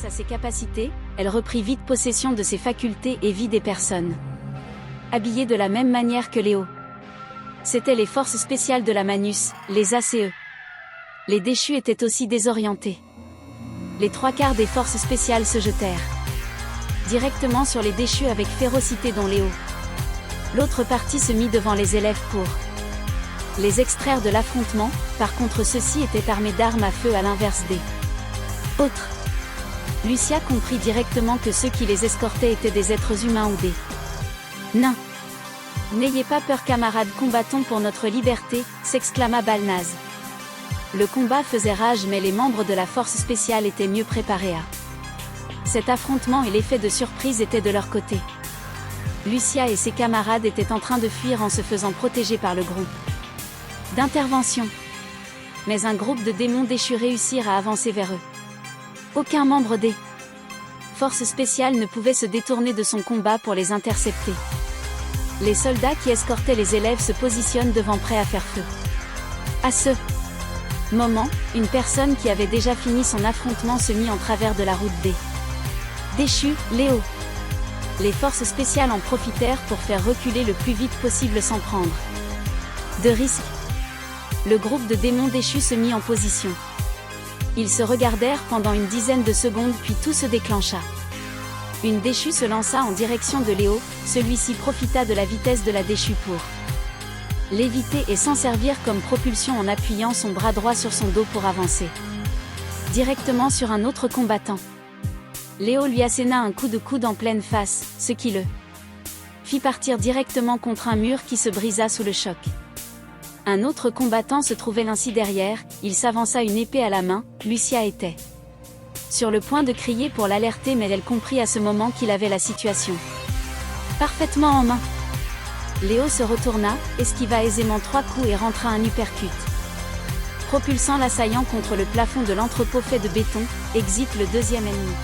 Grâce à ses capacités, elle reprit vite possession de ses facultés et vit des personnes. Habillées de la même manière que Léo. C'étaient les forces spéciales de la Manus, les ACE. Les déchus étaient aussi désorientés. Les 3/4 des forces spéciales se jetèrent directement sur les déchus avec férocité dont Léo. L'autre partie se mit devant les élèves pour les extraire de l'affrontement. Par contre ceux-ci étaient armés d'armes à feu à l'inverse des autres. Lucia comprit directement que ceux qui les escortaient étaient des êtres humains ou des nains. « N'ayez pas peur camarades, combattons pour notre liberté », s'exclama Balnaz. Le combat faisait rage mais les membres de la force spéciale étaient mieux préparés à cet affrontement et l'effet de surprise était de leur côté. Lucia et ses camarades étaient en train de fuir en se faisant protéger par le groupe d'intervention. Mais un groupe de démons déchus réussirent à avancer vers eux. Aucun membre des forces spéciales ne pouvait se détourner de son combat pour les intercepter. Les soldats qui escortaient les élèves se positionnent devant prêts à faire feu. À ce moment, une personne qui avait déjà fini son affrontement se mit en travers de la route des déchus, Léo. Les forces spéciales en profitèrent pour faire reculer le plus vite possible sans prendre de risques. Le groupe de démons déchus se mit en position. Ils se regardèrent pendant une dizaine de secondes puis tout se déclencha. Une déchue se lança en direction de Léo, celui-ci profita de la vitesse de la déchue pour l'éviter et s'en servir comme propulsion en appuyant son bras droit sur son dos pour avancer directement sur un autre combattant. Léo lui asséna un coup de coude en pleine face, ce qui le fit partir directement contre un mur qui se brisa sous le choc. Un autre combattant se trouvait ainsi derrière, il s'avança une épée à la main. Lucia était sur le point de crier pour l'alerter mais elle comprit à ce moment qu'il avait la situation parfaitement en main. Léo se retourna, esquiva aisément 3 coups et rentra un uppercut, propulsant l'assaillant contre le plafond de l'entrepôt fait de béton. Exit le deuxième ennemi.